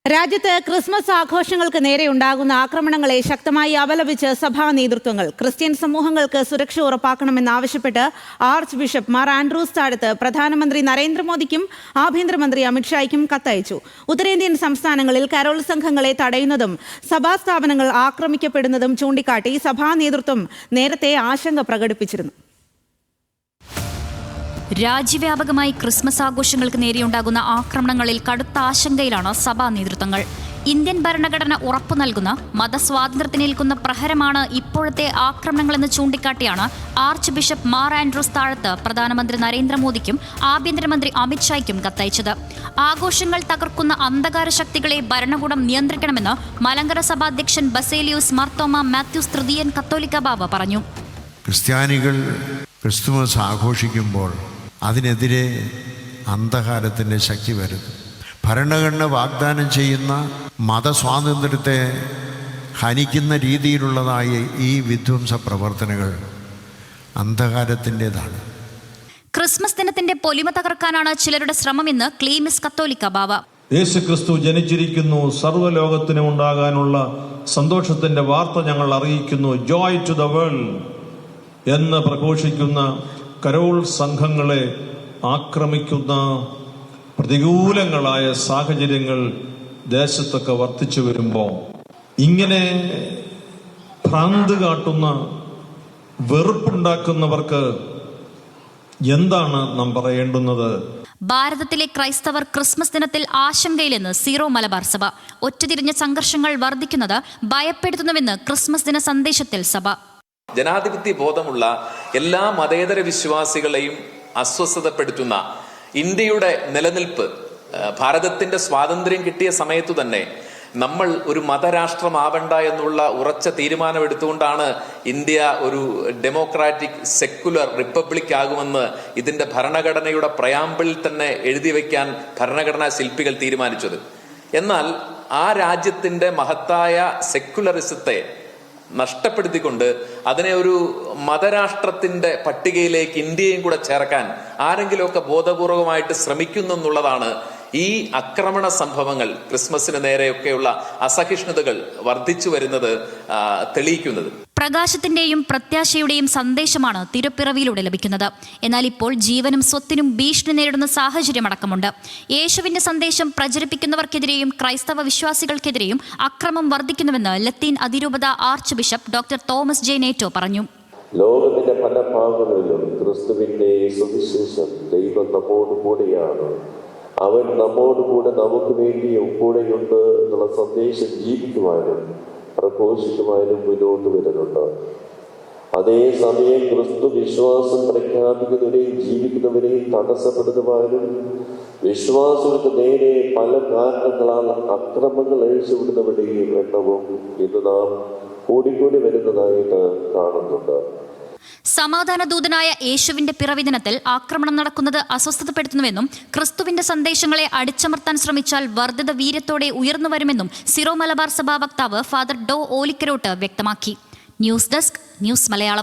രാജ്യത്ത് ക്രിസ്മസ് ആഘോഷങ്ങൾക്ക് നേരെയുണ്ടാകുന്ന ആക്രമണങ്ങളെ ശക്തമായി അപലപിച്ച് സഭാ നേതൃത്വങ്ങൾ ക്രിസ്ത്യൻ സമൂഹങ്ങൾക്ക് സുരക്ഷ ഉറപ്പാക്കണമെന്നാവശ്യപ്പെട്ട് ആർച്ച് ബിഷപ്പ് മാർ ആൻഡ്രൂസ് താഴത്ത് പ്രധാനമന്ത്രി നരേന്ദ്രമോദിക്കും ആഭ്യന്തരമന്ത്രി അമിത്ഷായ്ക്കും കത്തയച്ചു. ഉത്തരേന്ത്യൻ സംസ്ഥാനങ്ങളിൽ കരോൾ സംഘങ്ങളെ തടയുന്നതും സഭാസ്ഥാപനങ്ങൾ ആക്രമിക്കപ്പെടുന്നതും ചൂണ്ടിക്കാട്ടി സഭാ നേതൃത്വം നേരത്തെ ആശങ്ക പ്രകടിപ്പിച്ചിരുന്നു. രാജ്യവ്യാപകമായി ക്രിസ്മസ് ആഘോഷങ്ങൾക്ക് നേരെയുണ്ടാകുന്ന ആക്രമണങ്ങളിൽ കടുത്ത ആശങ്കയിലാണ് സഭാ നേതൃത്വങ്ങൾ. ഇന്ത്യൻ ഭരണഘടന ഉറപ്പു നൽകുന്ന മതസ്വാതന്ത്ര്യത്തിനേൽക്കുന്ന പ്രഹരമാണ് ഇപ്പോഴത്തെ ആക്രമണങ്ങളെന്ന് ചൂണ്ടിക്കാട്ടിയാണ് ആർച്ച് ബിഷപ്പ് മാർ ആൻഡ്രൂസ് താഴത്ത് പ്രധാനമന്ത്രി നരേന്ദ്രമോദിക്കും ആഭ്യന്തരമന്ത്രി അമിത്ഷായ്ക്കും കത്തയച്ചത്. ആഘോഷങ്ങൾ തകർക്കുന്ന അന്ധകാര ശക്തികളെ ഭരണകൂടം നിയന്ത്രിക്കണമെന്ന് മലങ്കര സഭാധ്യക്ഷൻ ബസേലിയൂസ് മാർത്തോമ മാത്യൂസ് തൃതീയൻ കത്തോലിക്ക ബാവ പറഞ്ഞു. ക്രിസ്ത്യാനികൾ ക്രിസ്തുമസ് ആഘോഷിക്കുമ്പോൾ അതിനെതിരെ അന്ധകാരത്തിൻ്റെ ശക്തി വരുന്നു. ഭരണഘടന വാഗ്ദാനം ചെയ്യുന്ന മതസ്വാതന്ത്ര്യത്തെ ഹനിക്കുന്ന രീതിയിലുള്ളതായ ഈ വിധ്വംസ പ്രവർത്തനങ്ങൾ അന്ധകാരത്തിൻ്റെതാണ്. ക്രിസ്മസ് ദിനത്തിന്റെ പൊലിമ തകർക്കാനാണ് ചിലരുടെ ശ്രമമെന്ന് ക്ലീമിസ് കത്തോലിക്ക ബാവ. യേശുക്രിസ്തു ജനിച്ചിരിക്കുന്നു, സർവ്വലോകത്തിനും ഉണ്ടാകാനുള്ള സന്തോഷത്തിന്റെ വാർത്ത ഞങ്ങൾ അറിയിക്കുന്നു, ജോയ് ടു ദ വേൾഡ് എന്ന് പ്രഘോഷിക്കുന്ന കരോൾ സംഘങ്ങളെ ആക്രമിക്കുന്ന പ്രതികൂലങ്ങളായ സാഹചര്യങ്ങൾ ദേശത്തൊക്കെ വർദ്ധിച്ചു വരുമ്പോൾ ഇങ്ങനെ ഭ്രാന്ത് കാട്ടുന്ന വെറുപ്പുണ്ടാക്കുന്നവർക്ക് എന്താണ് നാം പറയേണ്ടുന്നത്? ഭാരതത്തിലെ ക്രൈസ്തവർ ക്രിസ്മസ് ദിനത്തിൽ ആശങ്കയിലെന്ന് സീറോ മലബാർ സഭ. ഒറ്റതിരിഞ്ഞ സംഘർഷങ്ങൾ വർദ്ധിക്കുന്നത് ഭയപ്പെടുത്തുന്നുവെന്ന് ക്രിസ്മസ് ദിന സന്ദേശത്തിൽ സഭ. ജനാധിപത്യ ബോധമുള്ള എല്ലാ മതേതര വിശ്വാസികളെയും അസ്വസ്ഥതപ്പെടുത്തുന്ന ഇന്ത്യയുടെ നിലനിൽപ്പ്, ഭാരതത്തിന്റെ സ്വാതന്ത്ര്യം കിട്ടിയ സമയത്തു തന്നെ നമ്മൾ ഒരു മതരാഷ്ട്രമാവണ്ട എന്നുള്ള ഉറച്ച തീരുമാനമെടുത്തുകൊണ്ടാണ് ഇന്ത്യ ഒരു ഡെമോക്രാറ്റിക് സെക്കുലർ റിപ്പബ്ലിക് ആകുമെന്ന് ഇതിന്റെ ഭരണഘടനയുടെ പ്രയാമ്പിളിൽ തന്നെ എഴുതി വയ്ക്കാൻ ഭരണഘടനാ ശില്പികൾ തീരുമാനിച്ചത്. എന്നാൽ ആ രാജ്യത്തിന്റെ മഹത്തായ സെക്കുലറിസത്തെ നഷ്ടപ്പെടുത്തിക്കൊണ്ട് അതിനെ ഒരു മതരാഷ്ട്രത്തിന്റെ പട്ടികയിലേക്ക് ഇന്ത്യയും കൂടെ ചേർക്കാൻ ആരെങ്കിലുമൊക്കെ ബോധപൂർവമായിട്ട് ശ്രമിക്കുന്നു എന്നുള്ളതാണ് ഈ ആക്രമണ സംഭവങ്ങൾ, ക്രിസ്മസിന് നേരെയൊക്കെയുള്ള അസഹിഷ്ണുതകൾ വർദ്ധിച്ചു വരുന്നത് തെളിയിക്കുന്നത്. പ്രകാശത്തിന്റെയും പ്രത്യാശയുടെയും സന്ദേശമാണ് തിരുപ്പിറവിയിലൂടെ ലഭിക്കുന്നത്. എന്നാൽ ഇപ്പോൾ ജീവനും സ്വത്തിനും ഭീഷണി നേരിടുന്ന സാഹചര്യമടക്കമുണ്ട്. യേശുവിന്റെ സന്ദേശം പ്രചരിപ്പിക്കുന്നവർക്കെതിരെയും ക്രൈസ്തവ വിശ്വാസികൾക്കെതിരെയും അക്രമം വർദ്ധിക്കുന്നുവെന്ന് ലത്തീൻ അതിരൂപത arch bishop doctor Thomas J NATO പറഞ്ഞു. ലോകത്തിന്റെ പല ഭാഗങ്ങളിലും ക്രിസ്തുവിന്റെ സുവിശേഷം ദൈവം നമ്മോട് കൂടെയാണ്, അവൻ നമ്മോടുകൂടെ നമുക്ക് വേണ്ടി കൂടെയുണ്ട് എന്നുള്ള സന്ദേശം ജീവിക്കുവാനും പ്രഘോഷിക്കുവാനും മുന്നോട്ട് വരുന്നുണ്ട്. അതേസമയം ക്രിസ്തു വിശ്വാസം പ്രഖ്യാപിക്കുന്നവരെയും ജീവിക്കുന്നവരെയും തടസ്സപ്പെടുത്തുവാനും വിശ്വാസങ്ങൾക്ക് നേരെ പല കാരണങ്ങളാൽ അക്രമങ്ങൾ അഴിച്ചുവിടുന്നവരുടെയും എണ്ണവും ഇന്ന് നാം കൂടിക്കൂടി വരുന്നതായിട്ട് കാണുന്നുണ്ട്. സമാധാന ദൂതനായ യേശുവിന്റെ പിറവി ദിനത്തിൽ ആക്രമണം നടക്കുന്നത് അസ്വസ്ഥതപ്പെടുത്തുന്നുവെന്നും ക്രിസ്തുവിന്റെ സന്ദേശങ്ങളെ അടിച്ചമർത്താൻ ശ്രമിച്ചാൽ വർദ്ധിത വീര്യത്തോടെ ഉയർന്നു വരുമെന്നും സിറോ മലബാർ സഭാ വക്താവ് ഫാദർ ഡോ ഓലിക്കരോട്ട് വ്യക്തമാക്കി. News desk, news Malayalam.